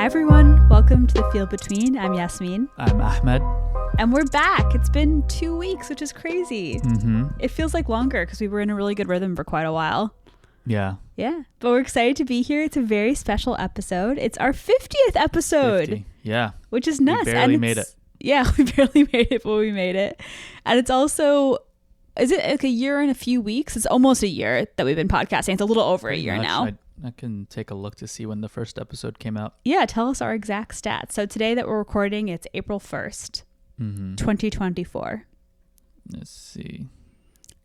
Hi everyone, welcome to The Feel Between. I'm Yasmin. I'm Ahmed. And we're back. It's been 2 weeks, which is crazy. Mm-hmm. It feels like longer because we were in a really good rhythm for quite a while. Yeah. Yeah, but we're excited to be here. It's a very special episode. It's our 50th episode. 50. Yeah. Which is nuts. We barely made it. Yeah, we barely made it, but we made it. And it's also, is it like a year and a few weeks? It's almost a year that we've been podcasting. It's a little over a year now. I can take a look to see when the first episode came out. Yeah, tell us our exact stats. So today that we're recording, it's April 1st, 2024. Let's see.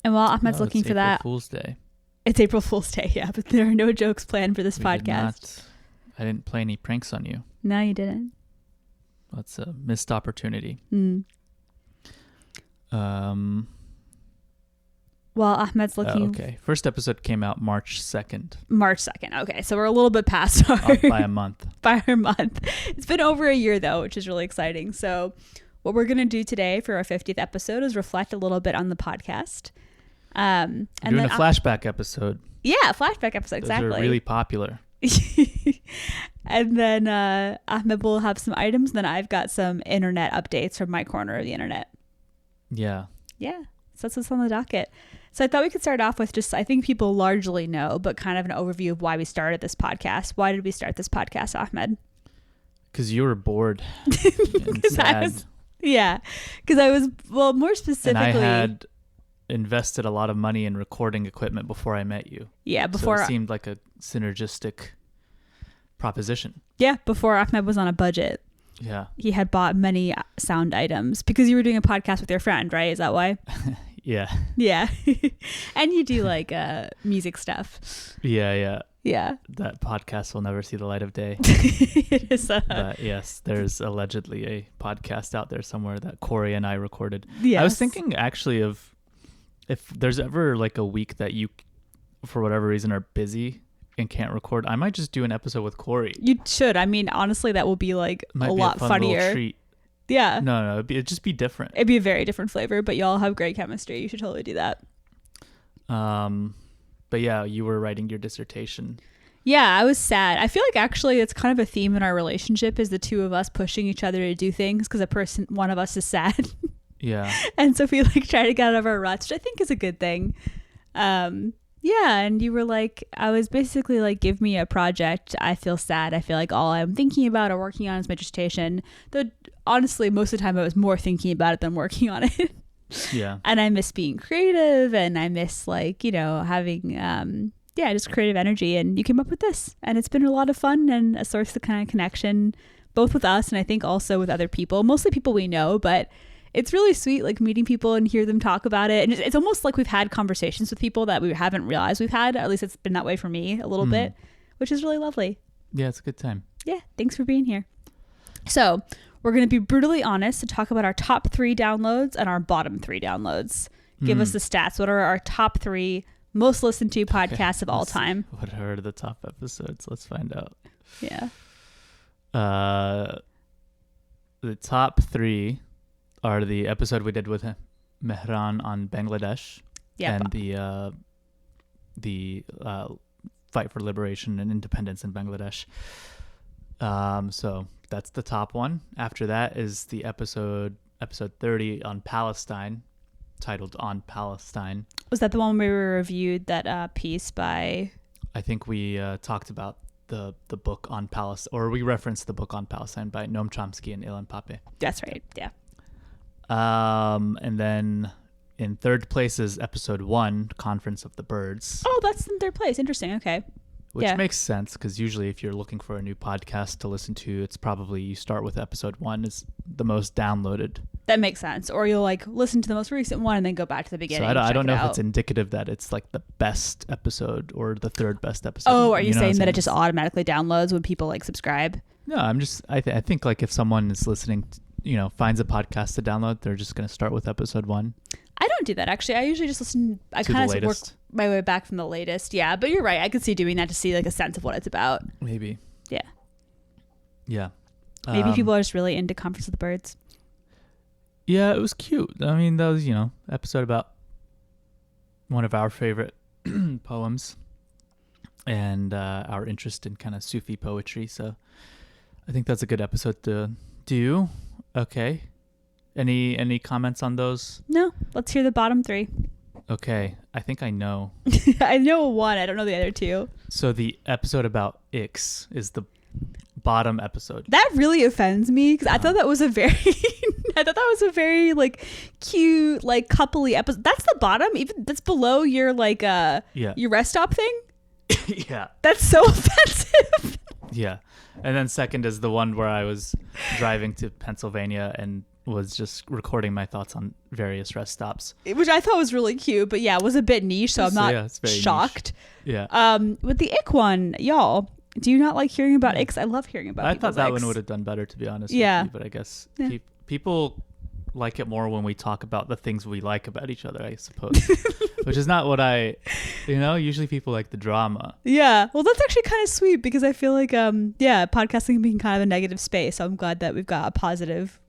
And while Ahmed's looking for that. April Fool's Day. It's April Fool's Day, yeah, but there are no jokes planned for this podcast. I didn't play any pranks on you. No, you didn't. That's a missed opportunity. While Ahmed's looking. Okay. First episode came out March 2nd. March 2nd. Okay. So we're a little bit past our. By a month. By our month. It's been over a year, though, which is really exciting. So what we're going to do today for our 50th episode is reflect a little bit on the podcast. Doing a flashback episode. Yeah, flashback episode. Exactly. Those are really popular. And then Ahmed will have some items. Then I've got some internet updates from my corner of the internet. Yeah. Yeah. So that's what's on the docket. So I thought we could start off with just, I think people largely know, but kind of an overview of why we started this podcast. Why did we start this podcast, Ahmed? Because you were bored. Because I was, well, more specifically. And I had invested a lot of money in recording equipment before I met you. Yeah, before. So it seemed like a synergistic proposition. Yeah, before Ahmed was on a budget. Yeah. He had bought many sound items because you were doing a podcast with your friend, right? Is that why? Yeah. Yeah. And you do like music stuff. Yeah. Yeah. That podcast will never see the light of day. It is. But yes, there's allegedly a podcast out there somewhere that Corey and I recorded. Yes. I was thinking actually of if there's ever like a week that you, for whatever reason, are busy and can't record, I might just do an episode with Corey. You should. I mean, honestly, that will be like a lot funnier. Treat. Yeah. No, it'd just be different. It'd be a very different flavor, but y'all have great chemistry. You should totally do that. But yeah, you were writing your dissertation. Yeah, I was sad. I feel like actually it's kind of a theme in our relationship is the two of us pushing each other to do things because one of us is sad. Yeah. And so we like try to get out of our ruts, which I think is a good thing. Yeah, and you were like, I was basically like, give me a project. I feel sad. I feel like all I'm thinking about or working on is my dissertation. Though honestly, most of the time I was more thinking about it than working on it. Yeah. And I miss being creative and I miss like, having, just creative energy. And you came up with this. And it's been a lot of fun and a source of kind of connection, both with us and I think also with other people, mostly people we know, but it's really sweet, like meeting people and hear them talk about it. And it's almost like we've had conversations with people that we haven't realized we've had. At least it's been that way for me a little bit, which is really lovely. Yeah, it's a good time. Yeah, thanks for being here. So we're going to be brutally honest to talk about our top 3 downloads and our bottom 3 downloads. Give us the stats. What are our top 3 most listened to podcasts of all time? What are the top episodes? Let's find out. Yeah. The top 3 are the episode we did with Mehran on Bangladesh and the fight for liberation and independence in Bangladesh. So that's the top one. After that is the episode 30 on Palestine, titled On Palestine. Was that the one where we reviewed that piece by... I think we talked about the book on Palestine, or we referenced the book on Palestine by Noam Chomsky and Ilan Pappé. That's right, yeah. And then in third place is episode 1, Conference of the Birds. Oh, that's in third place. Interesting. Okay. Which makes sense because usually if you're looking for a new podcast to listen to, it's probably you start with episode 1 is the most downloaded. That makes sense. Or you'll like listen to the most recent one and then go back to the beginning. So I don't know if it's indicative that it's like the best episode or the third best episode. Oh, are you saying that it just automatically downloads when people like subscribe? No, I'm just, I think like if someone is listening finds a podcast to download, they're just going to start with episode 1. I don't do that actually. I usually just listen. I kind of work my way back from the latest. Yeah, but you're right. I could see doing that to see like a sense of what it's about. Maybe. Yeah. Yeah. Maybe people are just really into Conference of the Birds. Yeah, it was cute. I mean, that was episode about one of our favorite poems and our interest in kind of Sufi poetry. So I think that's a good episode to do. Okay. Any comments on those? No. Let's hear the bottom 3. Okay. I think I know. I know one. I don't know the other 2. So the episode about icks is the bottom episode. That really offends me because I thought that was a very like cute, like coupley episode. That's the bottom, even that's below your like your rest stop thing. Yeah. That's so offensive. Yeah. And then second is the one where I was driving to Pennsylvania and was just recording my thoughts on various rest stops, which I thought was really cute, but yeah, it was a bit niche, so I'm not shocked. Niche. Yeah. With the ick one, y'all, do you not like hearing about icks? I love hearing about. I thought that icks. one would have done better, to be honest. Yeah. With you, but I guess people like it more when we talk about the things we like about each other, I suppose. Which is not what usually people like the drama. Yeah. Well, that's actually kind of sweet because I feel like podcasting can be kind of a negative space. So I'm glad that we've got a positive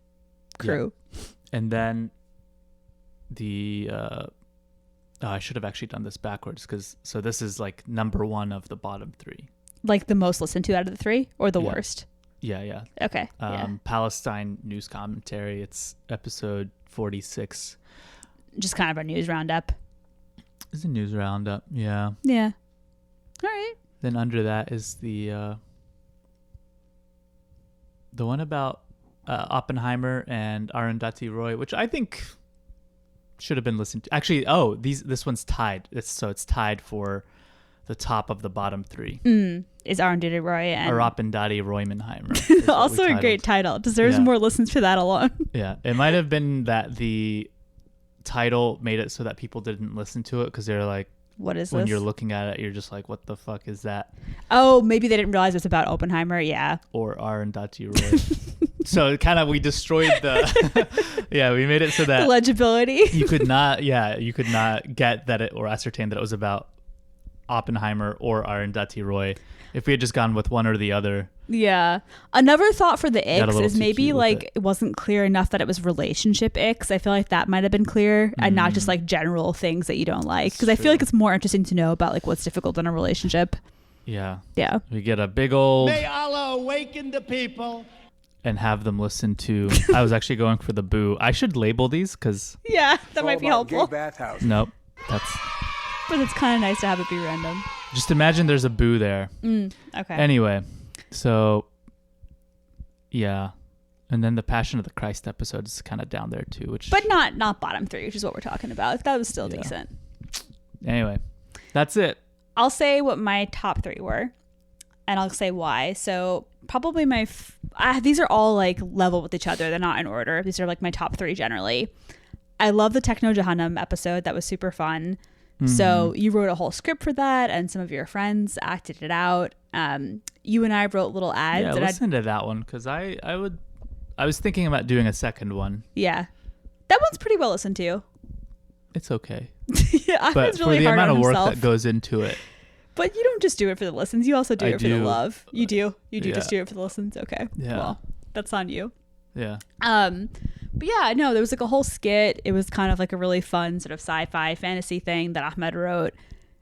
crew. Yeah. And then I should have actually done this backwards so this is like number 1 of the bottom 3. Like the most listened to out of the 3 or the worst? Yeah. Okay. Palestine news commentary. It's episode 46. Just kind of a news roundup. It's a news roundup. Yeah. Yeah. All right. Then under that is the one about Oppenheimer and Arundhati Roy, which I think should have been listened to. Actually, this one's tied. It's tied for the top of the bottom 3. Is Arundhati Roy and Arundhati Roymanheimer. Also a great title. Deserves more listens for that alone. Yeah. It might have been that the title made it so that people didn't listen to it because they're like, what is when this? you're looking at it, you're just like, what the fuck is that? Oh, maybe they didn't realize it's about Oppenheimer. Yeah. Or Arundhati Roy. So we destroyed we made it so that the legibility. you could not get that it or ascertain that it was about Oppenheimer or Arundhati Roy. If we had just gone with one or the other. Yeah. Another thought for the icks is maybe like it wasn't clear enough that it was relationship icks. I feel like that might have been clear and not just like general things that you don't like. Because I feel like it's more interesting to know about like what's difficult in a relationship. Yeah. Yeah. We get a big old May Allah awaken the people. And have them listen to. I was actually going for the boo. I should label these because. Yeah, that might be helpful. Nope. That's. But it's kind of nice to have it be random. Just imagine there's a boo there. Okay. Anyway, so. Yeah. And then the Passion of the Christ episode is kind of down there too, but not bottom 3, which is what we're talking about. That was still decent. Anyway, that's it. I'll say what my top 3 were, and I'll say why. So probably these are all like level with each other. They're not in order. These are like my top 3 generally. I love the Techno Jahannam episode. That was super fun. So you wrote a whole script for that, and some of your friends acted it out. You and I wrote little ads. Yeah, listen to that one because I was thinking about doing a second one. Yeah, that one's pretty well listened to. It's okay. Yeah, but really for the hard amount of work himself. That goes into it. But you don't just do it for the listens. You also do it for the love. You do Yeah. just do it for the listens. Okay. Yeah. Well, that's on you. Yeah. But yeah, no, there was like a whole skit. It was kind of like a really fun sort of sci-fi fantasy thing that Ahmed wrote.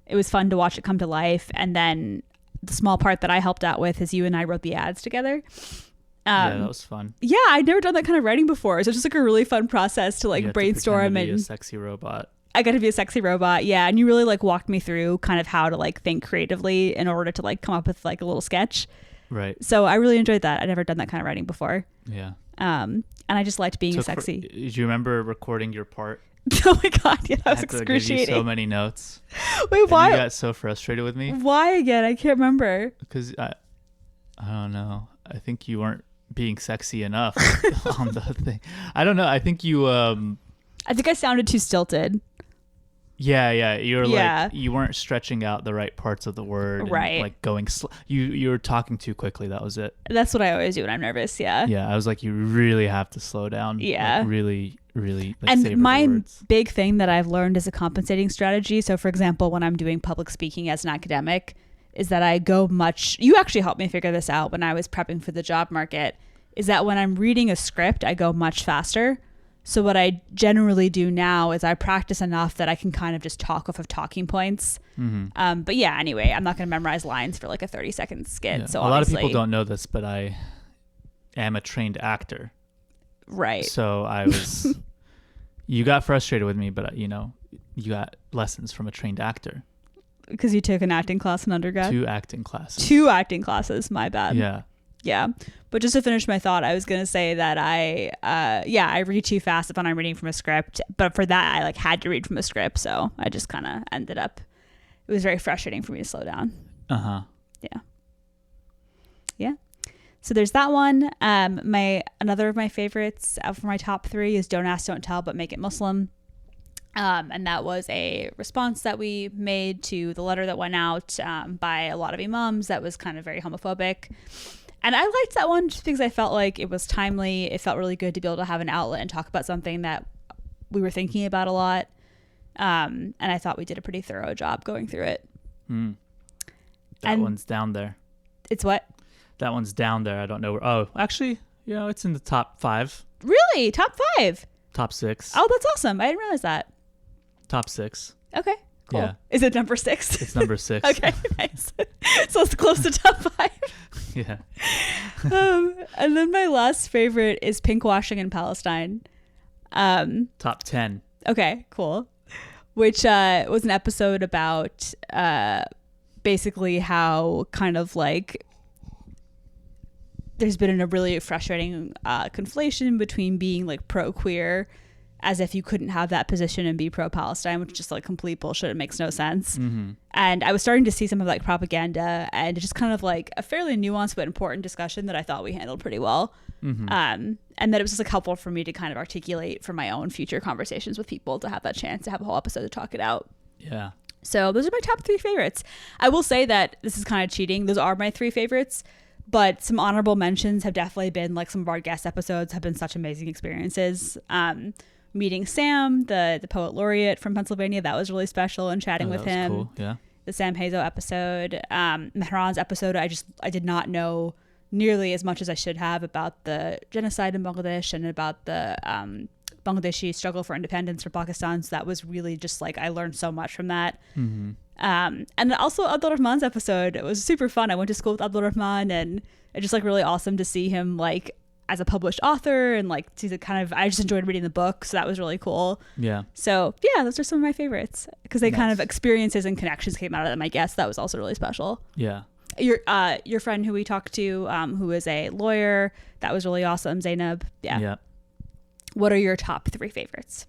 It was fun to watch it come to life. And then the small part that I helped out with is you and I wrote the ads together. Yeah, that was fun. Yeah, I'd never done that kind of writing before. So it's just like a really fun process to like brainstorm to be and a sexy robot. I got to be a sexy robot. Yeah. And you really like walked me through kind of how to like think creatively in order to like come up with like a little sketch. Right. So I really enjoyed that. I'd never done that kind of writing before. Yeah. And I just liked being sexy. Do you remember recording your part? Oh my God. Yeah, that was I had to excruciating. give you so many notes. Wait, why? And you got so frustrated with me. Why again? I can't remember. Because I don't know. I think you weren't being sexy enough on the thing. I don't know. I think you I think I sounded too stilted. Yeah. Like you weren't stretching out the right parts of the word. Right. And like going you were talking too quickly. That was it. That's what I always do when I'm nervous. Yeah. Yeah. I was like, you really have to slow down. Yeah. Like, really, like, and savor my the words. big thing that I've learned as a compensating strategy. So for example, when I'm doing public speaking as an academic, is that I go you actually helped me figure this out when I was prepping for the job market, is that when I'm reading a script, I go much faster. So what I generally do now is I practice enough that I can kind of just talk off of talking points. But yeah, anyway, I'm not going to memorize lines for like a 30-second skit. Yeah. So a lot of people don't know this, but I am a trained actor. Right. So I was, you got frustrated with me, but you got lessons from a trained actor. Because you took an acting class in undergrad? 2 acting classes. 2 acting classes, my bad. Yeah. Yeah. But just to finish my thought, I was going to say that I read too fast when I'm reading from a script. But for that, I had to read from a script. So I just kind of ended up, it was very frustrating for me to slow down. Uh-huh. Yeah. Yeah. So there's that one. Another of my favorites for my top 3 is Don't Ask, Don't Tell, but Make It Muslim. And that was a response that we made to the letter that went out by a lot of imams that was kind of very homophobic. And I liked that one just because I felt like it was timely. It felt really good to be able to have an outlet and talk about something that we were thinking about a lot. And I thought we did a pretty thorough job going through it. That one's down there. It's what? That one's down there. I don't know where. Oh, actually, it's in the top 5. Really? Top 5? Top 6. Oh, that's awesome. I didn't realize that. Top 6. Okay, cool. Yeah. Is it number 6? It's number 6. Okay, nice. So it's close to top 5. Yeah. And then my last favorite is Pinkwashing in Palestine. Top 10. Okay, cool. Which was an episode about basically how kind of there's been a really frustrating conflation between being pro-queer as if you couldn't have that position and be pro-Palestine, which is just complete bullshit. It makes no sense. Mm-hmm. And I was starting to see some of propaganda and just kind of a fairly nuanced but important discussion that I thought we handled pretty well. Mm-hmm. And that it was just helpful for me to kind of articulate for my own future conversations with people to have that chance to have a whole episode to talk it out. Yeah. So those are my top 3 favorites. I will say that this is kind of cheating. Those are my 3 favorites. But some honorable mentions have definitely been some of our guest episodes have been such amazing experiences. Meeting Sam, the poet laureate from Pennsylvania, that was really special, and chatting with him. Cool. Yeah. The Sam Hazo episode, Mehran's episode, I did not know nearly as much as I should have about the genocide in Bangladesh and about the Bangladeshi struggle for independence for Pakistan. So that was really just I learned so much from that. Mm-hmm. And also Abdul Rahman's episode, it was super fun. I went to school with Abdul Rahman, and it's just really awesome to see him as a published author, and to I just enjoyed reading the book, so that was really cool. Yeah. So yeah, those are some of my favorites because they Nice. kind of experiences and connections came out of them. I guess that was also really special. Yeah. Your friend who we talked to, who is a lawyer, that was really awesome. Zainab. Yeah. Yeah. What are your top 3 favorites?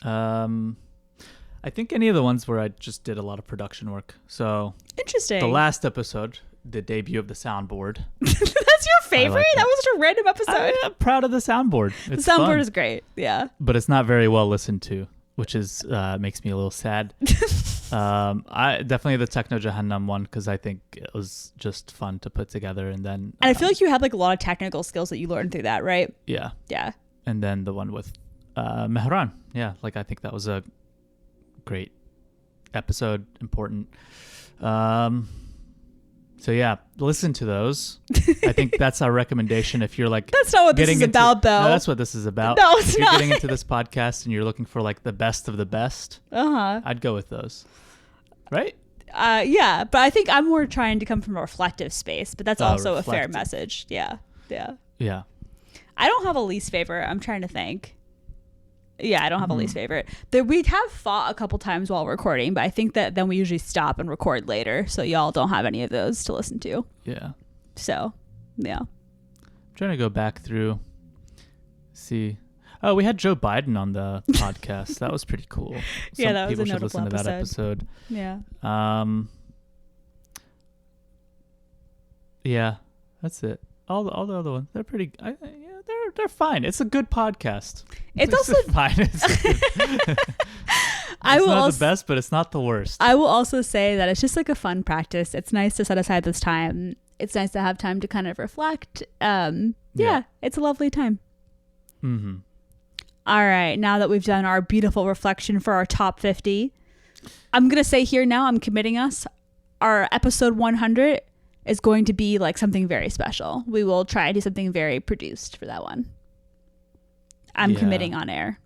I think any of the ones where I just did a lot of production work. So Interesting. the last episode, the debut of the soundboard. That's your favorite? That was such a random episode. I'm proud of the soundboard. It's the soundboard fun, is great. Yeah. but it's not very well listened to, which is makes me a little sad. I definitely the Techno Jahannam one because I think it was just fun to put together, and then And I feel like you had a lot of technical skills that you learned through that, right? yeah, Yeah. and then the one with Mehran. Yeah, I think that was a great episode, important. So yeah, listen to those. I think that's our recommendation if you're That's not what this is about, though. No, that's what this is about. No, it's if you're not. getting into this podcast and you're looking for the best of the best, Uh-huh. I'd go with those. Right? Yeah, but I think I'm more trying to come from a reflective space, but that's also a fair reflective. message. Yeah. Yeah. Yeah. I don't have a least favorite. I'm trying to think. Yeah, I don't have a least favorite. We have fought a couple times while recording, but I think that then we usually stop and record later, so y'all don't have any of those to listen to. Yeah. So, yeah. I'm trying to go back through, see. Oh, we had Joe Biden on the podcast. That was pretty cool. Yeah, that was a people should notable listen to that episode. Yeah. Yeah, that's it. All the other ones, they're pretty. They're fine. It's a good podcast. It's also fine. It's I will not also, the best, but it's not the worst. I will also say that it's just a fun practice. It's nice to set aside this time. It's nice to have time to kind of reflect. Yeah, it's a lovely time. Mm-hmm. All right, now that we've done our beautiful reflection for our top 50, I'm going to say here now, I'm committing us, our episode 100 is going to be something very special. We will try and do something very produced for that one. I'm committing on air.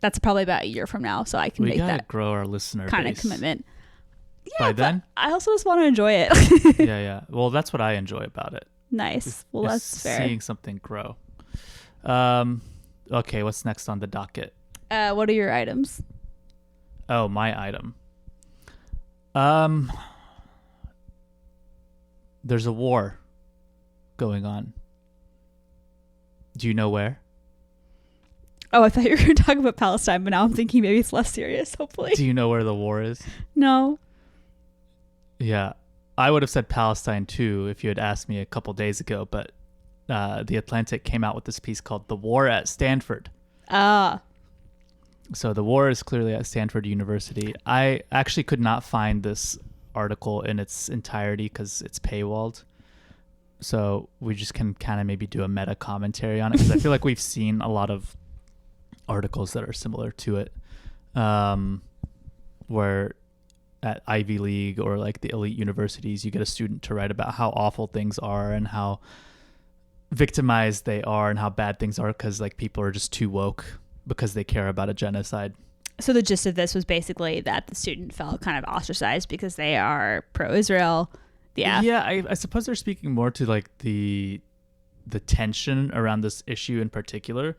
That's probably about a year from now, so I can make that grow our listener kind base of commitment. Yeah, by then. I also just want to enjoy it. Yeah. Well, that's what I enjoy about it. Nice. Well, that's fair. Seeing something grow. Okay, what's next on the docket? What are your items? Oh, my item. There's a war going on. Do you know where? Oh, I thought you were going to talk about Palestine, but now I'm thinking maybe it's less serious, hopefully. Do you know where the war is? No. Yeah. I would have said Palestine too if you had asked me a couple days ago, but The Atlantic came out with this piece called The War at Stanford. Ah. So the war is clearly at Stanford University. I actually could not find this article in its entirety because it's paywalled. So we just can kind of maybe do a meta commentary on it because I feel like we've seen a lot of articles that are similar to it, where at Ivy League or like the elite universities, you get a student to write about how awful things are and how victimized they are and how bad things are because like people are just too woke because they care about a genocide. So the gist of this was basically that the student felt kind of ostracized because they are pro-Israel. Yeah. Yeah, I suppose they're speaking more to like the tension around this issue in particular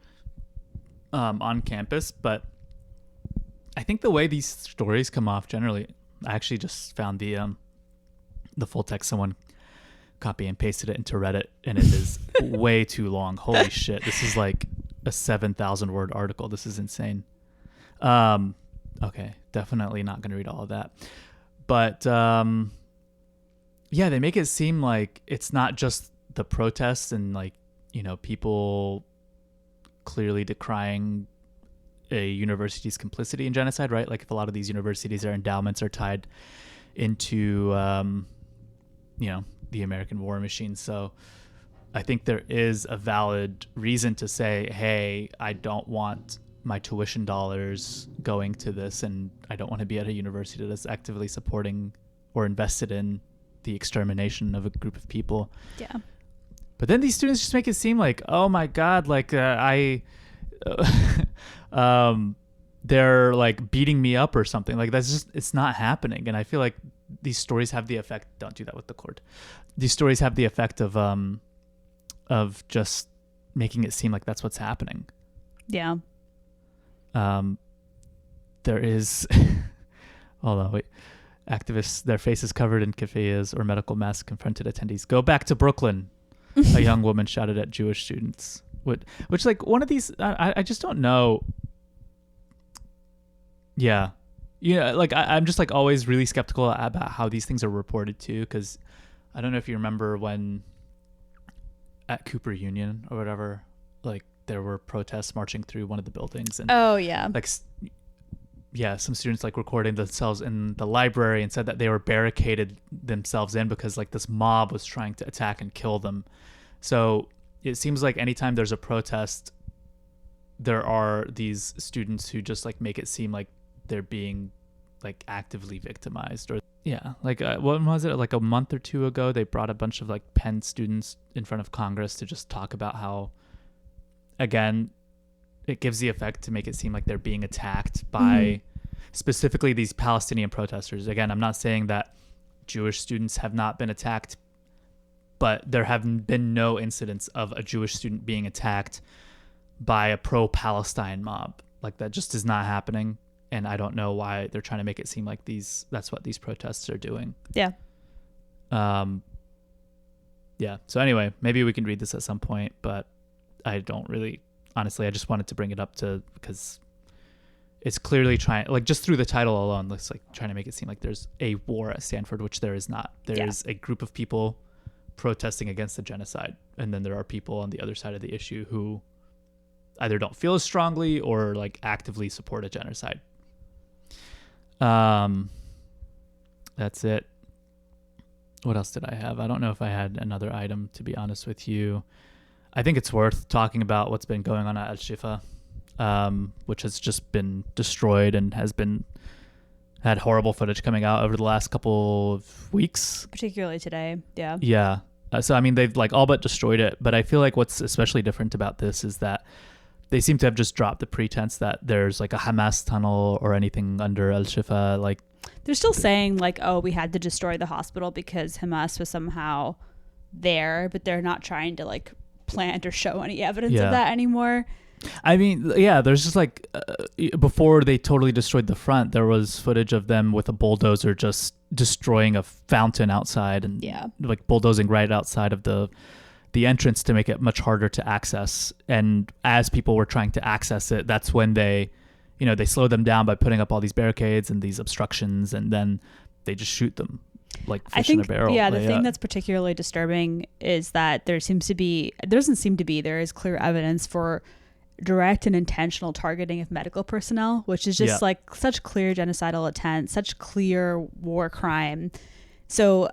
on campus, but I think the way these stories come off generally, I actually just found the full text. Someone copy and pasted it into Reddit, and it is way too long. Holy shit! This is like a 7,000 word article. This is insane. Okay, definitely not going to read all of that, but yeah, they make it seem like it's not just the protests and like, you know, people clearly decrying a university's complicity in genocide, right? Like if a lot of these universities, their endowments are tied into, you know, the American war machine. So I think there is a valid reason to say, hey, I don't want my tuition dollars going to this, and I don't want to be at a university that's actively supporting or invested in the extermination of a group of people. Yeah. But then these students just make it seem like, oh my God, like they're like beating me up or something. Like that's just, it's not happening. And I feel like these stories have the effect, don't do that with the cord. These stories have the effect of just making it seem like that's what's happening. Yeah. There is, hold on, wait. Activists, their faces covered in keffiyehs or medical masks, confronted attendees. Go back to Brooklyn, a young woman shouted at Jewish students. Which like one of these, I just don't know. Yeah. Yeah, like I'm just like always really skeptical about how these things are reported too, because I don't know if you remember when at Cooper Union or whatever, like there were protests marching through one of the buildings. And oh, yeah. Like, yeah, some students like recording themselves in the library and said that they were barricaded themselves in because like this mob was trying to attack and kill them. So it seems like anytime there's a protest, there are these students who just like make it seem like they're being like actively victimized. Or yeah, like when was it, like a month or two ago, they brought a bunch of like Penn students in front of Congress to just talk about how, again, it gives the effect to make it seem like they're being attacked by specifically these Palestinian protesters. Again, I'm not saying that Jewish students have not been attacked, but there have been no incidents of a Jewish student being attacked by a pro-Palestine mob. Like that just is not happening. And I don't know why they're trying to make it seem like that's what these protests are doing. Yeah. Yeah. So anyway, maybe we can read this at some point, but I don't really, honestly, I just wanted to bring it up because it's clearly trying, like just through the title alone, it's like trying to make it seem like there's a war at Stanford, which there is not. There is a group of people protesting against the genocide. And then there are people on the other side of the issue who either don't feel as strongly or like actively support a genocide. That's it. What else did I have? I don't know if I had another item, to be honest with you. I think it's worth talking about what's been going on at Al-Shifa, which has just been destroyed and had horrible footage coming out over the last couple of weeks. Particularly today. Yeah. Yeah. So, I mean, they've like all but destroyed it. But I feel like what's especially different about this is that they seem to have just dropped the pretense that there's like a Hamas tunnel or anything under Al-Shifa. Like, they're still saying like, oh, we had to destroy the hospital because Hamas was somehow there, but they're not trying to like plant or show any evidence Yeah. of that anymore. I mean, yeah, there's just like before they totally destroyed the front, there was footage of them with a bulldozer just destroying a fountain outside and like bulldozing right outside of the entrance to make it much harder to access. And as people were trying to access it, that's when they slowed them down by putting up all these barricades and these obstructions, and then they just shoot them like fish in a barrel. Yeah, the thing that's particularly disturbing is that there is clear evidence for direct and intentional targeting of medical personnel, which is just like such clear genocidal intent, such clear war crime. So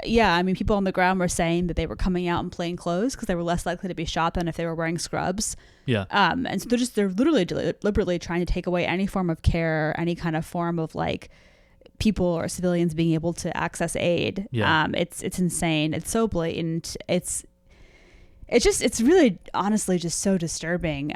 I mean, people on the ground were saying that they were coming out in plain clothes because they were less likely to be shot than if they were wearing scrubs. And so they're literally deliberately trying to take away any form of care, any kind of form of like people or civilians being able to access aid. It's insane. It's so blatant. It's really honestly just so disturbing.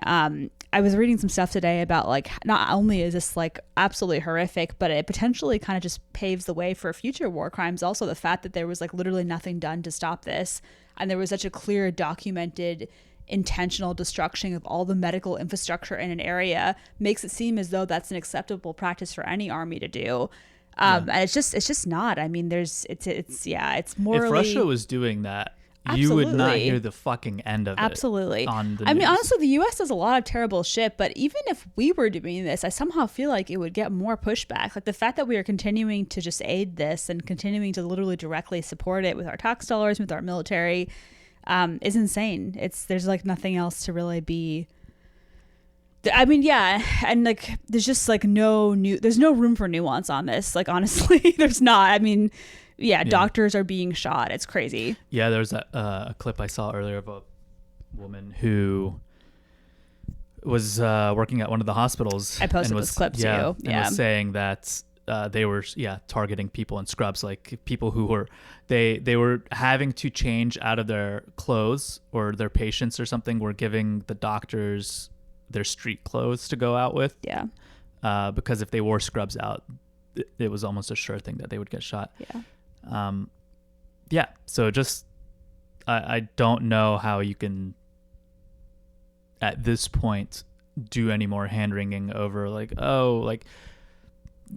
I was reading some stuff today about like, not only is this like absolutely horrific, but it potentially kind of just paves the way for future war crimes. Also, the fact that there was like literally nothing done to stop this, and there was such a clear documented intentional destruction of all the medical infrastructure in an area makes it seem as though that's an acceptable practice for any army to do. And it's just not. I mean, it's morally. If Russia was doing that, you would not hear the fucking end of it. On the news. mean, honestly, the U.S. does a lot of terrible shit, but even if we were doing this, I somehow feel like it would get more pushback. Like the fact that we are continuing to just aid this and continuing to literally directly support it with our tax dollars, with our military, is insane. There's like nothing else to really be. I mean, and like there's just like there's no room for nuance on this. Like honestly, there's not. I mean. Doctors are being shot. It's crazy. Yeah, there was a clip I saw earlier of a woman who was working at one of the hospitals. I posted this clip to you. And was saying that they were targeting people in scrubs, like people who were they were having to change out of their clothes, or their patients or something were giving the doctors their street clothes to go out with. Because if they wore scrubs out, it was almost a sure thing that they would get shot. So just I don't know how you can at this point do any more hand-wringing over like,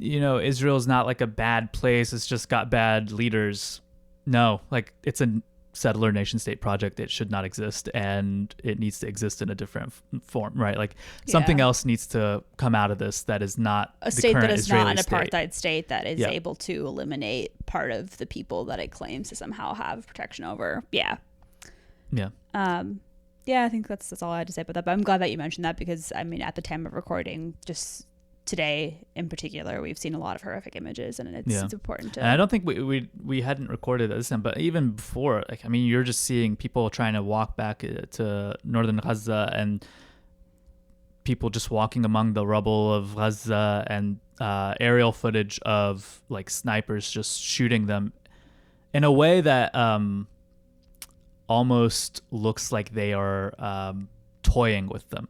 Israel's not like a bad place, it's just got bad leaders. No, like it's a settler nation state project. It should not exist, and it needs to exist in a different form, right? Like something else needs to come out of this that is not a state that is Israeli not an apartheid state that is able to eliminate part of the people that it claims to somehow have protection over. I think that's all I had to say about that, but I'm glad that you mentioned that, because I mean, at the time of recording, just today in particular, we've seen a lot of horrific images, and it's important to. And I don't think we hadn't recorded this time, but even before, like, I mean, you're just seeing people trying to walk back to northern Gaza, and people just walking among the rubble of Gaza, and aerial footage of like snipers just shooting them in a way that almost looks like they are toying with them.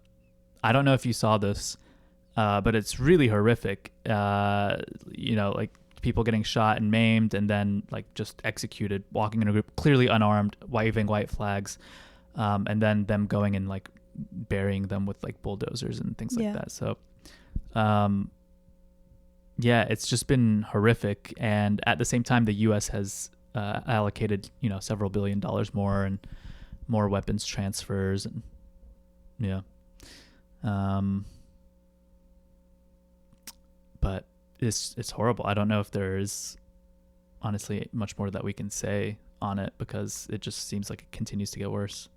I don't know if you saw this. But it's really horrific, like people getting shot and maimed, and then like just executed, walking in a group, clearly unarmed, waving white flags, and then them going and like burying them with like bulldozers and things like that. So, it's just been horrific. And at the same time, the U.S. has allocated, several $1 billion more, and more weapons transfers, and but it's horrible. I don't know if there is honestly much more that we can say on it, because it just seems like it continues to get worse.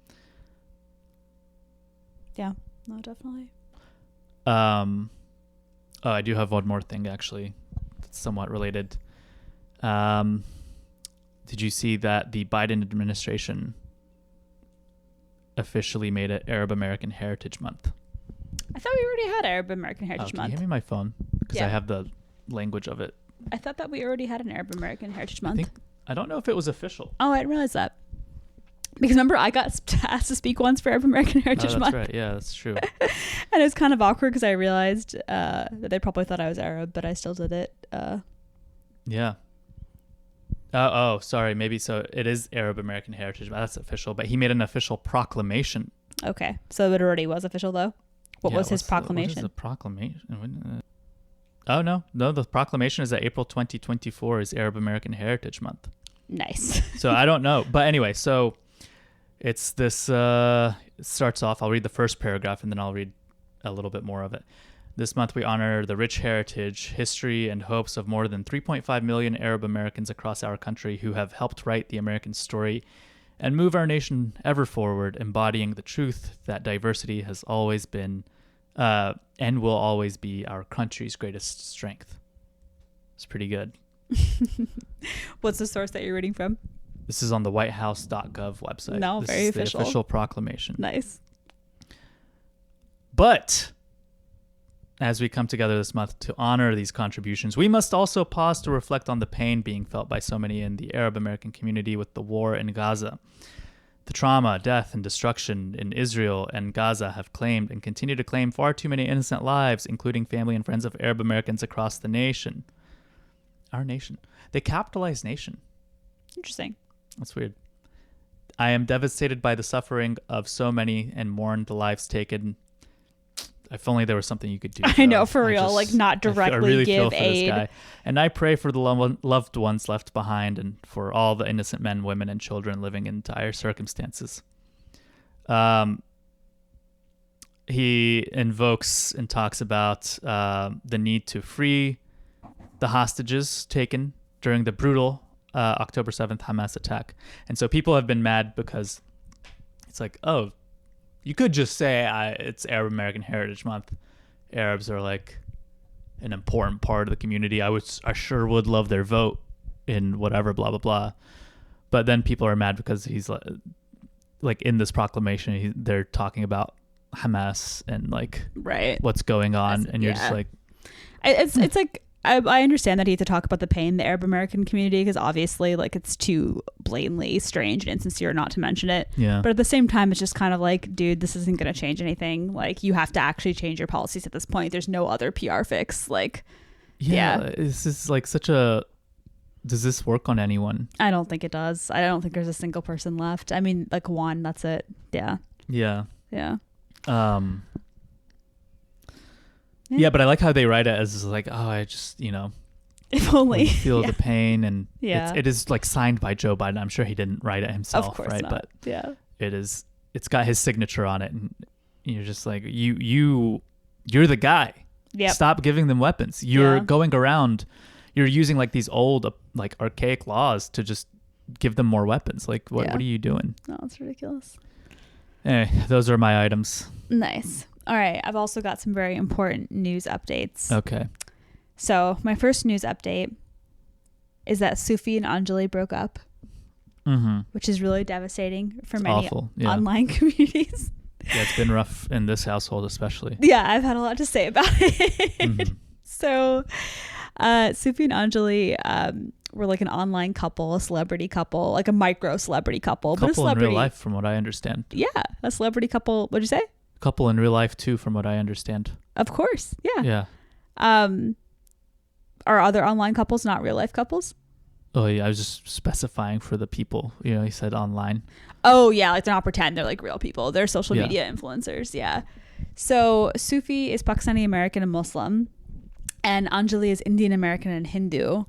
Yeah, no, definitely. I do have one more thing actually that's somewhat related. Did you see that the Biden administration officially made it Arab American Heritage Month? I thought we already had Arab American Heritage Month. Can you hand me my phone? Because I have the language of it. I thought that we already had an Arab American Heritage Month. I don't know if it was official. Oh, I didn't realize that. Because remember, I got asked to speak once for Arab American Heritage Month. That's right. Yeah, that's true. And it was kind of awkward because I realized that they probably thought I was Arab, but I still did it. Yeah. Sorry. Maybe so. It is Arab American Heritage. That's official. But he made an official proclamation. Okay, so it already was official though. What was his proclamation? What is the proclamation? Oh no, the proclamation is that April 2024 is Arab American Heritage Month. Nice. So I don't know, but anyway, so it's this. It starts off. I'll read the first paragraph and then I'll read a little bit more of it. This month we honor the rich heritage, history, and hopes of more than 3.5 million Arab Americans across our country who have helped write the American story and move our nation ever forward, embodying the truth that diversity has always been and will always be our country's greatest strength. It's pretty good. What's the source that you're reading from? This is on the whitehouse.gov website. No, this very is official. The official proclamation. Nice. But as we come together this month to honor these contributions, we must also pause to reflect on the pain being felt by so many in the Arab American community with the war in Gaza. The trauma, death, and destruction in Israel and Gaza have claimed and continue to claim far too many innocent lives, including family and friends of Arab Americans across the nation. Our nation. They capitalize nation. Interesting. That's weird. I am devastated by the suffering of so many and mourn the lives taken. If only there was something you could do. I know, for real. Like, not directly I really give feel for aid. this guy. And I pray for the loved ones left behind and for all the innocent men, women, and children living in dire circumstances. He invokes and talks about the need to free the hostages taken during the brutal October 7th Hamas attack. And so people have been mad because it's like, oh, you could just say it's Arab American Heritage Month. Arabs are like an important part of the community. I sure would love their vote in whatever, blah, blah, blah. But then people are mad because he's like in this proclamation, they're talking about Hamas and like what's going on. And you're just like, it's like, I understand that he had to talk about the pain in the Arab American community because obviously like it's too blatantly strange and insincere not to mention it. Yeah. But at the same time, it's just kind of like, dude, this isn't going to change anything. Like, you have to actually change your policies at this point. There's no other PR fix. Like, this is like such a. Does this work on anyone? I don't think it does. I don't think there's a single person left. I mean, like one, that's it. Yeah. Yeah. Yeah. Yeah, but I like how they write it as like, oh, I just, if only feel the pain, and yeah, it is like signed by Joe Biden. I'm sure he didn't write it himself, of course right? not. But yeah, it's got his signature on it, and you're just like, you're the guy. Yeah. Stop giving them weapons. You're going around, you're using like these old like archaic laws to just give them more weapons. Like what are you doing? No, it's ridiculous. Anyway, those are my items. Nice. All right. I've also got some very important news updates. Okay. So my first news update is that Sufi and Anjali broke up, which is really devastating for many online communities. Yeah, it's been rough in this household especially. Yeah, I've had a lot to say about it. So Sufi and Anjali were like an online couple, a celebrity couple, like a micro celebrity couple. But a celebrity in real life, from what I understand. Yeah, a celebrity couple. What'd you say? Couple in real life too, from what I understand. Of course. Yeah. Yeah. Are other online couples not real life couples? Oh yeah, I was just specifying for the people. He said online. Oh yeah, like they're not pretend, they're like real people. They're social media influencers. Yeah. So Sufi is Pakistani American and Muslim, and Anjali is Indian American and Hindu.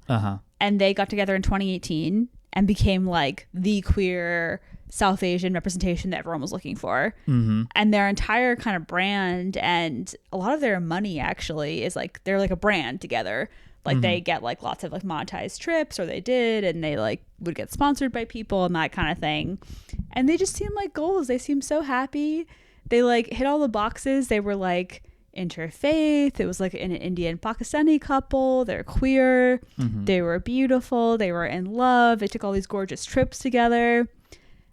And they got together in 2018 and became like the queer South Asian representation that everyone was looking for. And their entire kind of brand and a lot of their money actually is like, they're like a brand together. Like they get like lots of like monetized trips, or they did, and they like would get sponsored by people and that kind of thing. And they just seem like goals. They seem so happy. They like hit all the boxes. They were like interfaith. It was like an Indian Pakistani couple. They're queer. They were beautiful. They were in love. They took all these gorgeous trips together.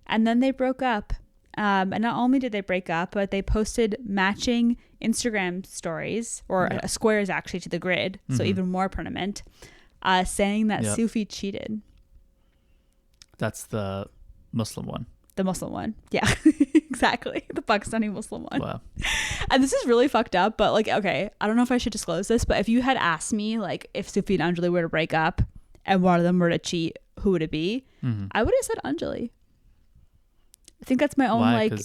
And then they broke up. And not only did they break up, but they posted matching Instagram stories, or squares actually, to the grid. So even more permanent, saying that Sufi cheated. That's the Muslim one. The Muslim one. Yeah, exactly. The Pakistani Muslim one. Wow. And this is really fucked up, but like, okay, I don't know if I should disclose this, but if you had asked me like if Sufi and Anjali were to break up and one of them were to cheat who would it be? Mhm. I would have said Anjali. I think that's my own Why? like.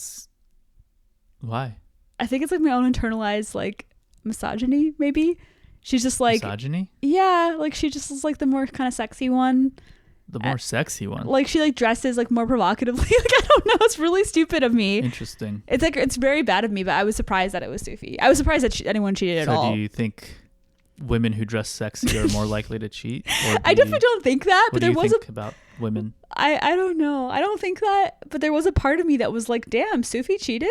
Why? I think it's like my own internalized like misogyny. Maybe she's just like Misogyny? yeah, like she just is like the more kind of sexy one. The more sexy one. Like she like dresses like more provocatively. Like I don't know. It's really stupid of me. Interesting. It's like it's very bad of me, but I was surprised that it was Sufi. I was surprised that anyone cheated at all. So do you think women who dress sexy are more likely to cheat? Or I definitely don't think that, what but do there you was think about women? I don't know. I don't think that, but there was a part of me that was like, damn, Sufi cheated?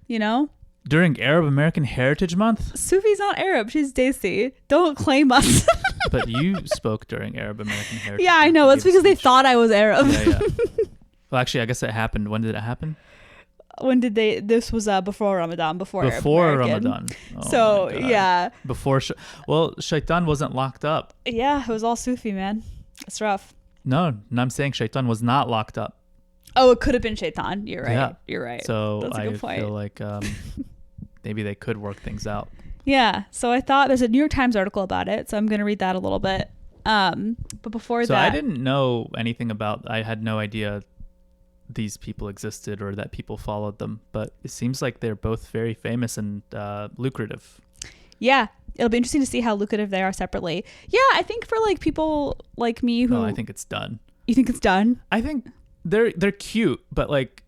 You know? During Arab American Heritage Month? Sufi's not Arab. She's Desi. Don't claim us. But you spoke during Arab American Heritage Yeah, I Month. know. You It's gave a because they speech. thought I was Arab. Yeah. Well, actually, I guess it happened. When did it happen? When did they? This was before Ramadan, before Arab Before American. Ramadan. Oh So my God. yeah, Before, Shaitan wasn't locked up. yeah, it was all Sufi, man. It's rough. No, I'm saying Shaitan was not locked up. Oh, it could have been Shaitan. You're right. Yeah. You're right. So That's a good I point. feel like maybe they could work things out. Yeah. So I thought there's a New York Times article about it, so I'm gonna read that a little bit. But before So that, I didn't know anything about. I had no idea these people existed or that people followed them. But it seems like they're both very famous and lucrative. yeah, it'll be interesting to see how lucrative they are separately. Yeah, I think for like people like me who, No, I think it's done. you think it's done. I think they're cute, but like,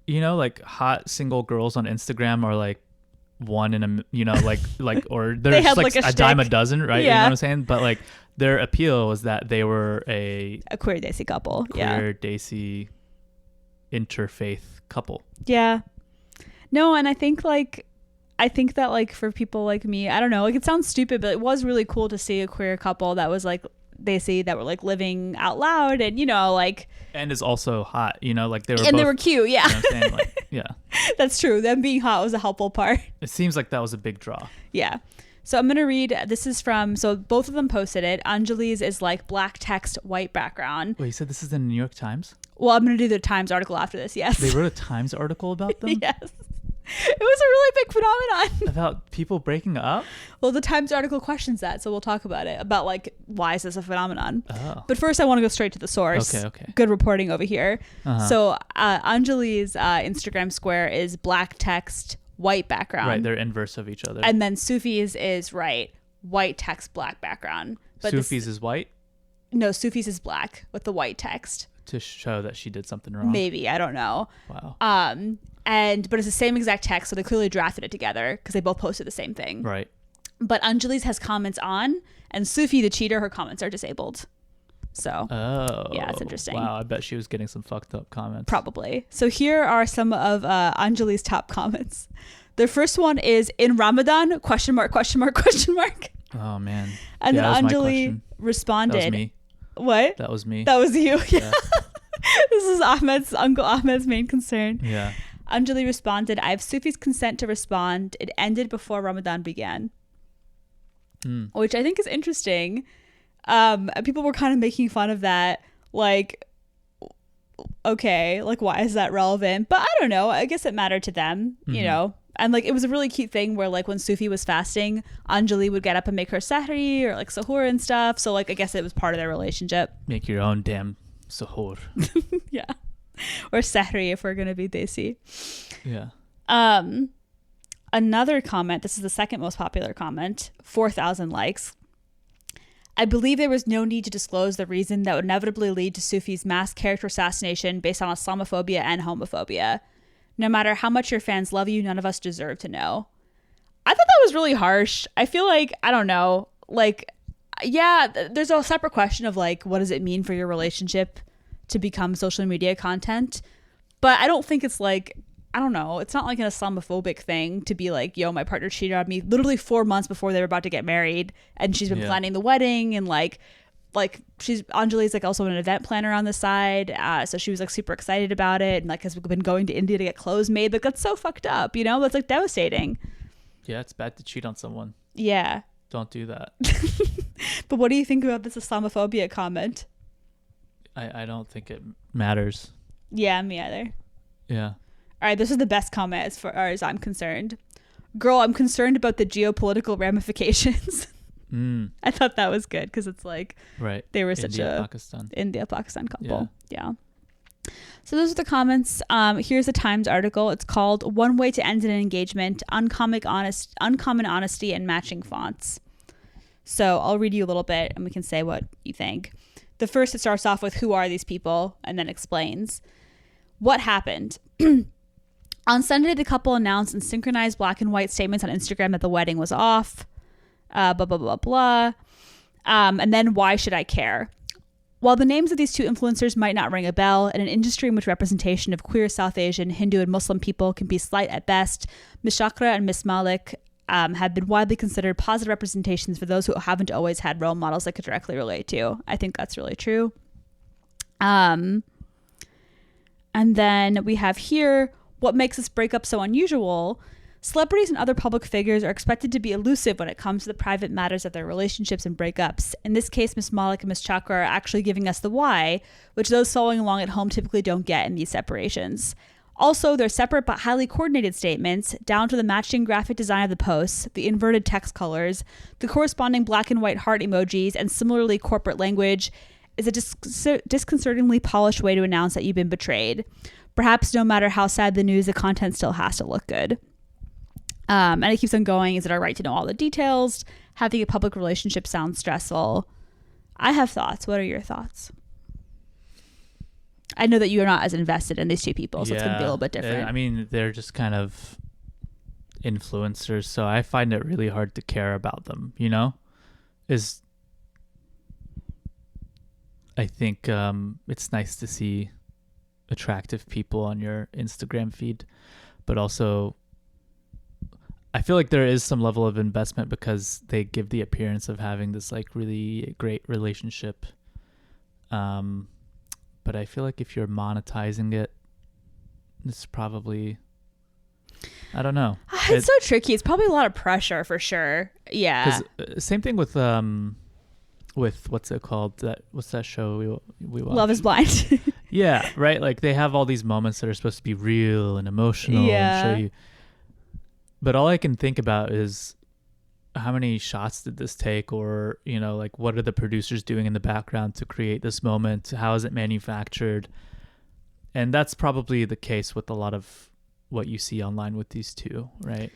you know, like hot single girls on Instagram are like one in a, you know, like or they're They just had, like like, a a dime a shtick. dozen, right? You Yeah. know what I'm saying? But like their appeal was that they were a A queer Desi couple. Yeah. queer, Desi, interfaith couple. Yeah. No, and I think that like for people like me, I don't know, like it sounds stupid, but it was really cool to see a queer couple that was like that were like living out loud and you know like And is also hot, you know, like they were and both, they were cute. Yeah. you know what I'm saying? Like, yeah. That's true. Them being hot was a helpful part. It seems like that was a big draw. Yeah. So I'm going to read, this is from, so both of them posted it. Anjali's is like black text, white background. Wait, you said this is in the New York Times? Well, I'm going to do the Times article after this. Yes. They wrote a Times article about them? Yes. It was a really big phenomenon. About people breaking up? Well, the Times article questions that, so we'll talk about it, about like, why is this a phenomenon? Oh. But first, I want to go straight to the source. Okay. Good reporting over here. Uh-huh. So Anjali's Instagram square is black text, white background. Right, they're inverse of each other. And then Sufi's is, right, white text, black background. But Sufi's is white no, Sufi's is black with the white text. to show that she did something wrong. Maybe, I don't know. Wow. But it's the same exact text, so they clearly drafted it together because they both posted the same thing. Right. But Anjali's has comments on, and Sufi, the cheater, her comments are disabled. So Oh. yeah, it's interesting. Wow, I bet she was getting some fucked up comments. probably. So here are some of Anjali's top comments. The first one is in Ramadan ? Oh man. And Yeah, that then was my Anjali question. responded. That was me. What? That was me. That was you. Yeah. This is Uncle Ahmed's main concern. Yeah. Anjali responded, I have Sufi's consent to respond. It ended before Ramadan began. Which I think is interesting. People were kind of making fun of that. Like, okay, like why is that relevant? But I don't know. I guess it mattered to them, you know. And like it was a really cute thing where like when Sufi was fasting, Anjali would get up and make her sahri or like sahur and stuff. So like I guess it was part of their relationship. Make your own damn suhoor. Yeah. Or sahri if we're going to be desi. Yeah. Another comment, this is the second most popular comment, 4,000 likes. I believe there was no need to disclose the reason that would inevitably lead to Sufi's mass character assassination based on Islamophobia and homophobia. No matter how much your fans love you, none of us deserve to know. I thought that was really harsh. I feel like, I don't know, like, yeah, there's a separate question of like, what does it mean for your relationship to become social media content? But I don't think it's like, I don't know, it's not like an Islamophobic thing to be like, yo, my partner cheated on me literally 4 months before they were about to get married, and she's been planning the wedding, and like Anjali's like also an event planner on the side, so she was like super excited about it and like has been going to India to get clothes made. Like that's so fucked up, you know? That's like devastating. Yeah, it's bad to cheat on someone. Yeah. Don't do that. But what do you think about this Islamophobia comment? I don't think it matters. Yeah, me either. Yeah. All right, this is the best comment as far as I'm concerned. Girl, I'm concerned about the geopolitical ramifications. I thought that was good because it's like Right. they were such a Pakistan. India-Pakistan couple. Yeah. So those are the comments. Here's the Times article. It's called "One Way to End an Engagement: Uncommon Honesty and Matching Fonts." So I'll read you a little bit and we can say what you think. The first, it starts off with who are these people and then explains what happened. On Sunday, the couple announced in synchronized black and white statements on Instagram that the wedding was off. Blah, blah, blah, blah. And then why should I care? While the names of these two influencers might not ring a bell, in an industry in which representation of queer South Asian, Hindu, and Muslim people can be slight at best, Ms. Chakra and Ms. Malik have been widely considered positive representations for those who haven't always had role models they could directly relate to. I think that's really true. And then we have here, what makes this breakup so unusual? Celebrities and other public figures are expected to be elusive when it comes to the private matters of their relationships and breakups. In this case, Ms. Malik and Ms. Chakra are actually giving us the why, which those following along at home typically don't get in these separations. Also, their separate but highly coordinated statements, down to the matching graphic design of the posts, the inverted text colors, the corresponding black and white heart emojis, and similarly corporate language, is a disconcertingly polished way to announce that you've been betrayed. Perhaps no matter how sad the news, the content still has to look good. And it keeps on going. Is it our right to know all the details? Having a public relationship sounds stressful. I have thoughts. What are your thoughts? I know that you're not as invested in these two people, so it's going to be a little bit different. I mean, they're just kind of influencers, so I find it really hard to care about them, you know? I think it's nice to see attractive people on your Instagram feed, but also I feel like there is some level of investment because they give the appearance of having this like really great relationship. But I feel like if you're monetizing it, it's probably, I don't know. It's so tricky. It's probably a lot of pressure for sure. Yeah. Same thing with what's it called? What's that show we watch? Love is Blind. Yeah, right. Like they have all these moments that are supposed to be real and emotional and show you. But all I can think about is how many shots did this take, or, you know, like what are the producers doing in the background to create this moment? How is it manufactured? And that's probably the case with a lot of what you see online with these two, right?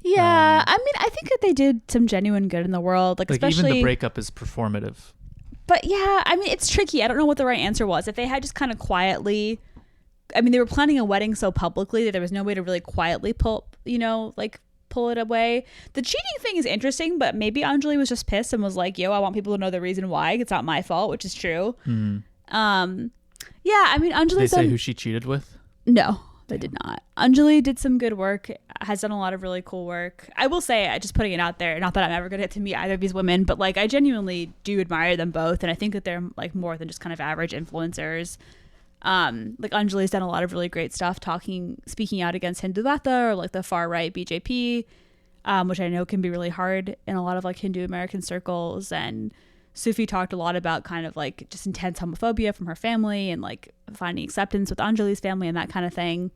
Yeah. I mean, I think that they did some genuine good in the world. Like especially even the breakup is performative. But yeah, I mean, it's tricky. I don't know what the right answer was. If they had just kind of quietly, I mean, they were planning a wedding so publicly that there was no way to really quietly pull it away. The cheating thing is interesting, but maybe Anjali was just pissed and was like, yo, I want people to know the reason why. It's not my fault, which is true. Mm. Yeah, I mean, Anjali. Did they say who she cheated with? No, they did not. Anjali did some good work, has done a lot of really cool work. I will say, just putting it out there, not that I'm ever going to get to meet either of these women, but like I genuinely do admire them both. And I think that they're like more than just kind of average influencers. Like Anjali's done a lot of really great stuff speaking out against Hindutva or like the far right BJP, which I know can be really hard in a lot of like Hindu American circles. And Sufi talked a lot about kind of like just intense homophobia from her family and like finding acceptance with Anjali's family and that kind of thing.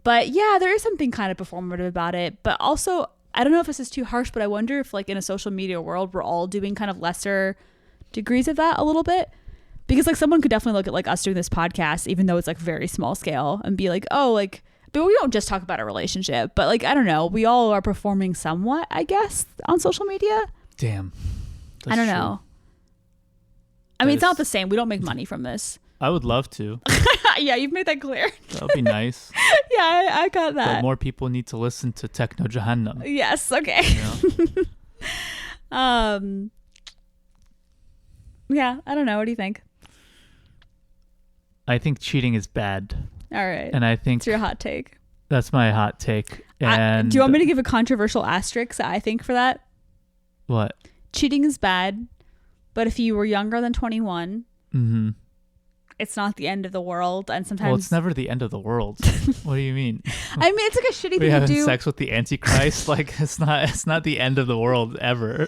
But yeah, there is something kind of performative about it. But also, I don't know if this is too harsh, but I wonder if like in a social media world, we're all doing kind of lesser degrees of that a little bit. Because like someone could definitely look at like us doing this podcast, even though it's like very small scale, and be like, oh, like, but we don't just talk about a relationship, but like, I don't know, we all are performing somewhat, I guess, on social media. Damn. I don't know. I mean, it's not the same. We don't make money from this. I would love to. Yeah, you've made that clear. That would be nice. Yeah, I got that. But more people need to listen to Techno Jahannam. Yes, okay. You know? Yeah, I don't know. What do you think? I think cheating is bad. All right. And I think... It's your hot take. That's my hot take. And do you want me to give a controversial asterisk, I think, for that? What? Cheating is bad, but if you were younger than 21, it's not the end of the world. And sometimes... Well, it's never the end of the world. What do you mean? I mean, it's like a shitty thing to do. Having sex with the Antichrist? Like, it's not the end of the world ever.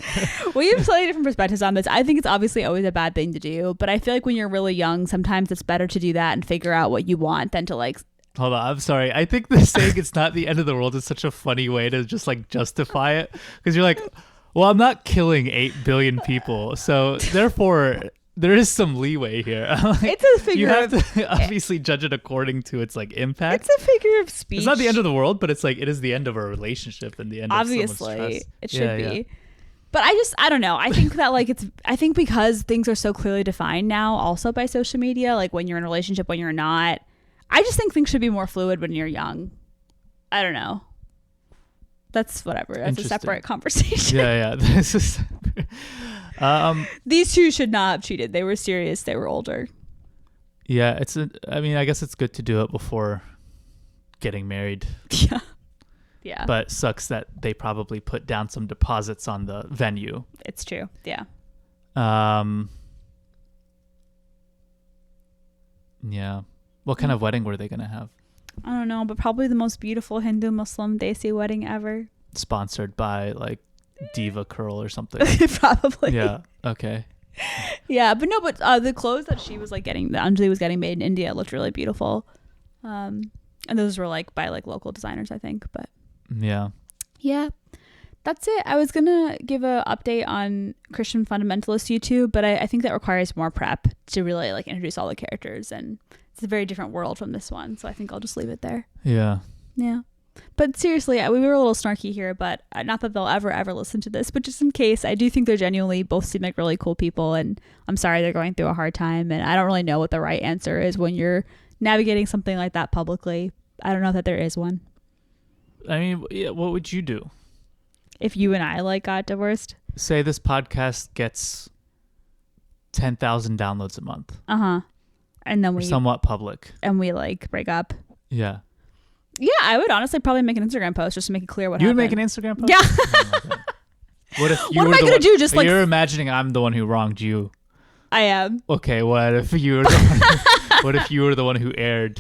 We have slightly different perspectives on this. I think it's obviously always a bad thing to do, but I feel like when you're really young, sometimes it's better to do that and figure out what you want than to like... Hold on, I'm sorry. I think the saying it's not the end of the world is such a funny way to just like justify it. Because you're like, Well, I'm not killing 8 billion people, so therefore there is some leeway here. It's a figure. You have to obviously judge it according to its like impact. It's a figure of speech. It's not the end of the world, but it's like it is the end of a relationship and the end of someone's trust. It should be. But I don't know. I think that like I think because things are so clearly defined now also by social media, like when you're in a relationship, when you're not, I just think things should be more fluid when you're young. I don't know. That's whatever. That's a separate conversation. Yeah. This is these two should not have cheated. They were serious. They were older. Yeah, I mean, I guess it's good to do it before getting married. Yeah. Yeah. But it sucks that they probably put down some deposits on the venue. It's true. Yeah. Yeah. What kind of wedding were they going to have? I don't know, but probably the most beautiful Hindu Muslim Desi wedding ever. Sponsored by like Diva Curl or something. Probably. Yeah. Okay. Yeah, but no, but the clothes that she was like getting, that Anjali was getting made in India looked really beautiful. And those were like by like local designers, I think. But yeah. That's it. I was gonna give a update on Christian Fundamentalist YouTube, but I think that requires more prep to really like introduce all the characters, and it's a very different world from this one, so I think I'll just leave it there. Yeah. But seriously, we were a little snarky here, but not that they'll ever listen to this, but just in case, I do think they're genuinely both seem like really cool people, and I'm sorry they're going through a hard time, and I don't really know what the right answer is when you're navigating something like that publicly. I don't know that there is one. I mean, yeah, what would you do if you and I like got divorced? Say this podcast gets 10,000 downloads a month. And then we somewhat public, and we like break up. Yeah, I would honestly probably make an Instagram post just to make it clear what you happened. would make an Instagram post. Yeah. Oh what if you what were am I gonna do? Just like you're imagining I'm the one who wronged you. I am. Okay, what if you were the one who aired?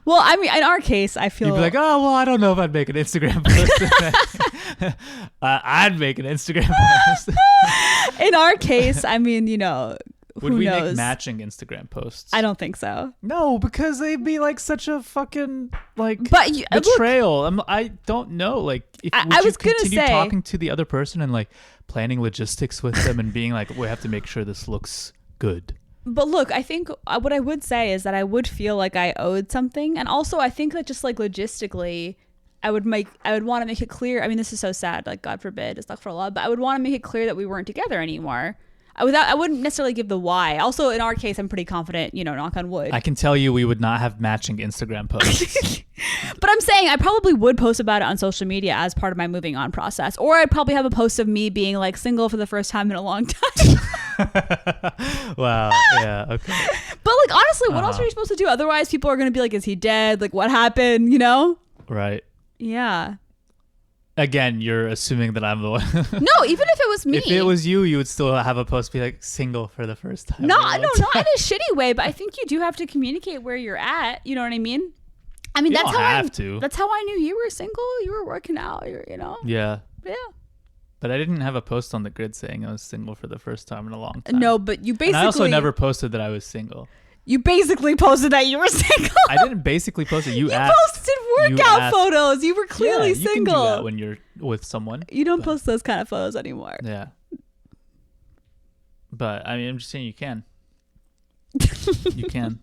Well, I mean, in our case, I feel you'd be like, oh, well, I don't know if I'd make an Instagram post. I'd make an Instagram post. In our case, I mean, you know, would we knows? Make matching Instagram posts? I don't think so. No, because they'd be like such a fucking like but betrayal. I don't know. Like, I was gonna continue say, talking to the other person and like planning logistics with them and being like, we have to make sure this looks good. But look, I think what I would say is that I would feel like I owed something, and also I think that just like logistically, I would want to make it clear. I mean, this is so sad. Like, God forbid, astaghfirullah, but I would want to make it clear that we weren't together anymore. I wouldn't necessarily give the why. Also, in our case, I'm pretty confident, you know, knock on wood. I can tell you we would not have matching Instagram posts. But I'm saying I probably would post about it on social media as part of my moving on process. Or I'd probably have a post of me being like single for the first time in a long time. Wow. Yeah. Okay. But like, honestly, what else are you supposed to do? Otherwise, people are going to be like, is he dead? Like, what happened? You know? Right. Yeah. Again, you're assuming that I'm the one. No, even if it was me. If it was you would still have a post be like single for the first time. No, not in a shitty way, but I think you do have to communicate where you're at. You know what I mean? I mean, that's how I knew you were single. You were working out, you know? Yeah. Yeah. But I didn't have a post on the grid saying I was single for the first time in a long time. No, but you basically... And I also never posted that I was single. You basically posted that you were single. I didn't basically post it. You asked. Posted workout photos. You were clearly single. You can do that when you're with someone. You don't post those kind of photos anymore. Yeah. But, I mean, I'm just saying you can. You can.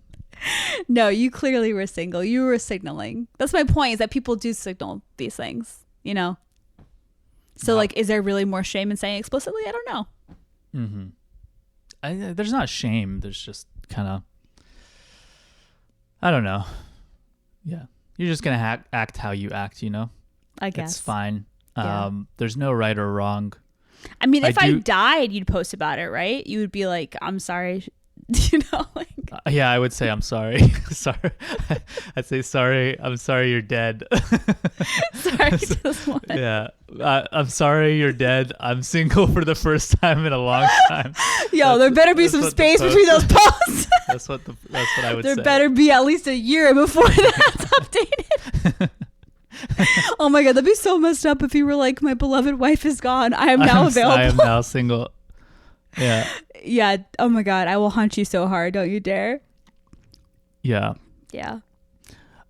No, you clearly were single. You were signaling. That's my point, is that people do signal these things, you know? So, like, is there really more shame in saying explicitly? I don't know. Mm-hmm. There's not shame. There's just kind of... I don't know. Yeah. You're just going to act how you act, you know? I guess. It's fine. Yeah. There's no right or wrong. I mean, if I died, you'd post about it, right? You would be like, I'm sorry. You know? Like, yeah, I would say I'm sorry. Sorry. I'd say sorry. I'm sorry you're dead. Sorry to this one. Yeah. I'm sorry you're dead. I'm single for the first time in a long time. Yo, there better be some space between those posts. That's what I would say. There better be at least a year before that's updated. Oh my God, that'd be so messed up if you were like, my beloved wife is gone. I am now available. I am now single. Yeah. Yeah. Oh my God, I will hunt you so hard. Don't you dare. Yeah. Yeah.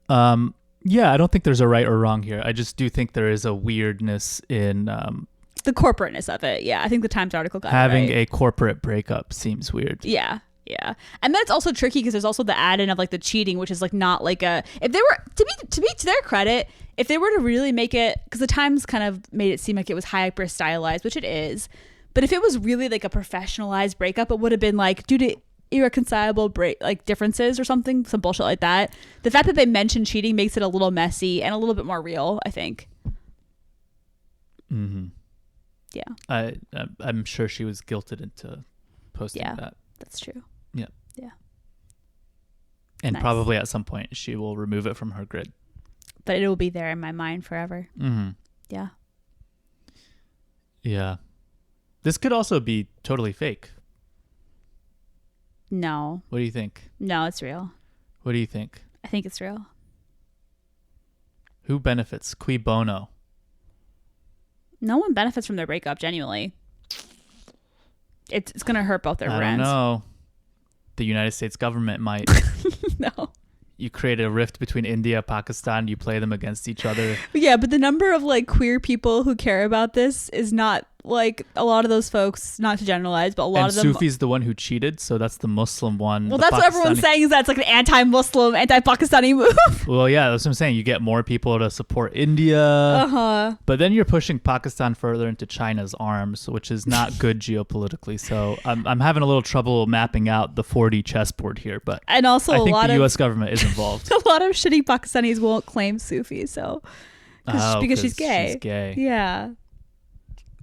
Yeah, I don't think there's a right or wrong here. I just do think there is a weirdness in the corporateness of it. Yeah, I think the Times article got Having it right. a corporate breakup seems weird. Yeah. Yeah. And then it's also tricky because there's also the add-in of like the cheating, which is like not like a, if they were to their credit, if they were to really make it, because the Times kind of made it seem like it was hyper stylized, which it is, but if it was really like a professionalized breakup, it would have been like due to irreconcilable differences or something, some bullshit like that. The fact that they mentioned cheating makes it a little messy and a little bit more real, I think. Mm-hmm. Yeah. I'm sure she was guilted into posting that. That's true. Yeah. Yeah. And Nice. probably at some point she will remove it from her grid. But it will be there in my mind forever. Mm-hmm. Yeah. Yeah. This could also be totally fake. No. What do you think? No, it's real. What do you think? I think it's real. Who benefits? Cui bono? No one benefits from their breakup, genuinely. It's going to hurt both their I brands. don't know. The United States government might. No. You create a rift between India, Pakistan, you play them against each other. Yeah, but the number of like queer people who care about this is not like a lot of those folks, not to generalize, but a lot And of them. Sufi's the one who cheated, so that's the Muslim one. Well, The that's what everyone's Pakistani- saying, is that it's like an anti-Muslim, anti-Pakistani move. Well, yeah, that's what I'm saying. You get more people to support India, Uh-huh. but then you're pushing Pakistan further into China's arms, which is not good geopolitically. So I'm having a little trouble mapping out the 4D chessboard here, but And also I a think lot the of U.S. government is involved. a lot of shitty Pakistanis won't claim Sufi, so because she's gay. She's gay. Yeah.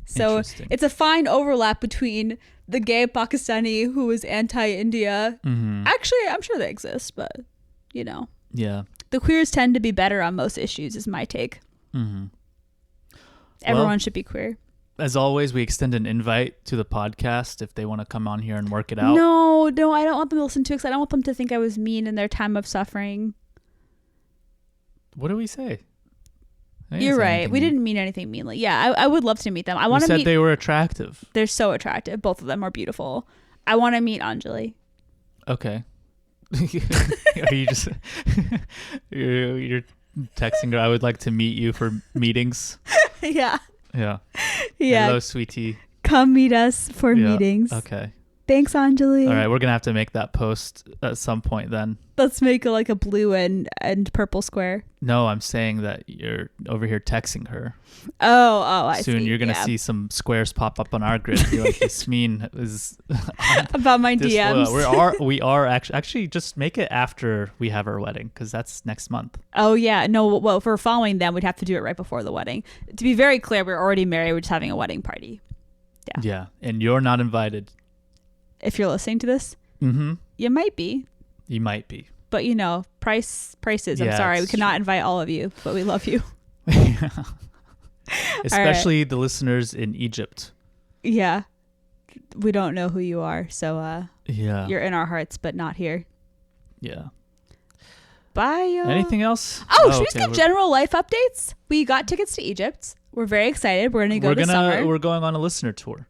So Interesting. it's a fine overlap between the gay Pakistani who is anti-India. Mm-hmm. Actually, I'm sure they exist, but you know, Yeah. the queers tend to be better on most issues, is my take. Mm-hmm. Everyone should be queer. As always, we extend an invite to the podcast if they want to come on here and work it out. No, I don't want them to listen to it because I don't want them to think I was mean in their time of suffering. What do we say? I didn't You're say right. anything We mean. didn't mean anything meanly. Yeah, I would love to meet them. I We want to said meet. they were attractive. They're so attractive. Both of them are beautiful. I want to meet Anjali. Okay. Are you just you're texting her? I would like to meet you for meetings. Yeah. Yeah. Yeah. Hello, sweetie. Come meet us for Yeah. meetings. Okay. Thanks, Anjali. All right. We're gonna have to make that post at some point then. Let's make like a blue and purple square. No, I'm saying that you're over here texting her. Oh, I see. Soon you're gonna Yeah. see some squares pop up on our grid. You're like, Yasmin is About my this DMs. we are actually just make it after we have our wedding because that's next month. Oh yeah, no. Well, if we're following them, we'd have to do it right before the wedding. To be very clear, we're already married. We're just having a wedding party. Yeah, and you're not invited. If you're listening to this, Mm-hmm. you might be, You might be. but you know, prices. I'm Yeah, sorry, we it's cannot invite all of you, but we love you. Especially the listeners in Egypt. Yeah, we don't know who you are, so Yeah. you're in our hearts, but not here. Yeah. Bye. Y'all. Anything else? Oh, should we just okay, give general life updates? We got tickets to Egypt. We're very excited. We're gonna go this summer. We're going on a listener tour.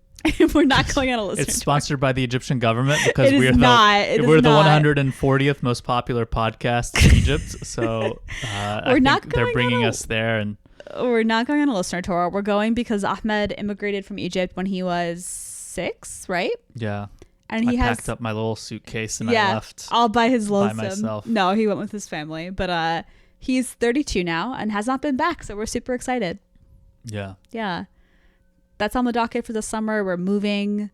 We're not going on a listener It's tour. sponsored by the Egyptian government because It is we're not. It is we're the not. 140th most popular podcast in Egypt. So I not think they're going bringing on a- us there, and We're not going on a listener tour. We're going because Ahmed immigrated from Egypt when he was 6, right? yeah, And he I has packed up my little suitcase and yeah, I left. all by his by lonesome. myself. No, he went with his family, but he's 32 now and has not been back, so we're super excited. Yeah, Yeah, that's on the docket for the summer. We're moving.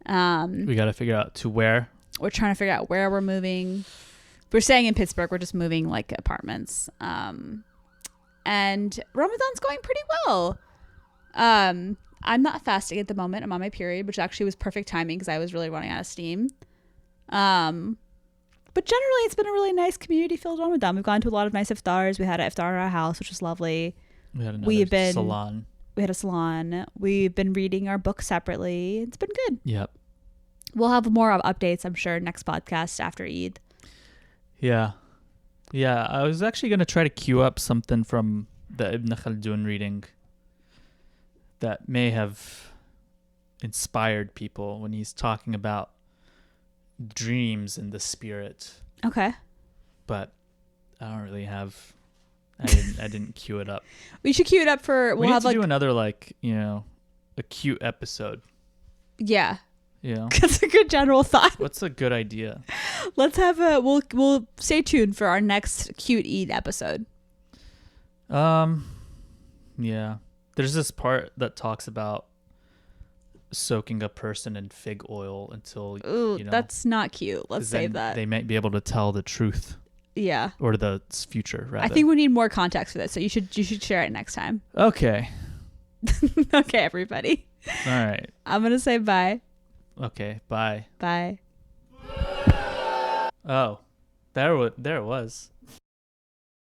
we got to figure out to where. We're trying to figure out where we're moving. We're staying in Pittsburgh. We're just moving like apartments. And Ramadan's going pretty well. I'm not fasting at the moment. I'm on my period, which actually was perfect timing because I was really running out of steam. But generally, it's been a really nice community-filled Ramadan. We've gone to a lot of nice iftars. We had an iftar at our house, which was lovely. We had We've another been- salon. We had a salon. We've been reading our books separately. It's been good. Yep. We'll have more updates, I'm sure, next podcast after Eid. Yeah. Yeah, I was actually going to try to queue up something from the Ibn Khaldun reading that may have inspired people when he's talking about dreams and the spirit, Okay. but I don't really have I didn't queue it up. We should queue it up for. We We'll need have to like. do another a cute episode. Yeah. Yeah. That's a good general thought. What's a good idea? Let's have we'll stay tuned for our next cute eat episode. Yeah. There's this part that talks about soaking a person in fig oil until Ooh, that's not cute. Let's save that. They might be able to tell the truth. Yeah. Or the future, rather. I think we need more context for this, so you should share it next time. Okay. Okay, everybody. All right. I'm gonna say bye. Okay. Bye. Bye. Oh, there it was.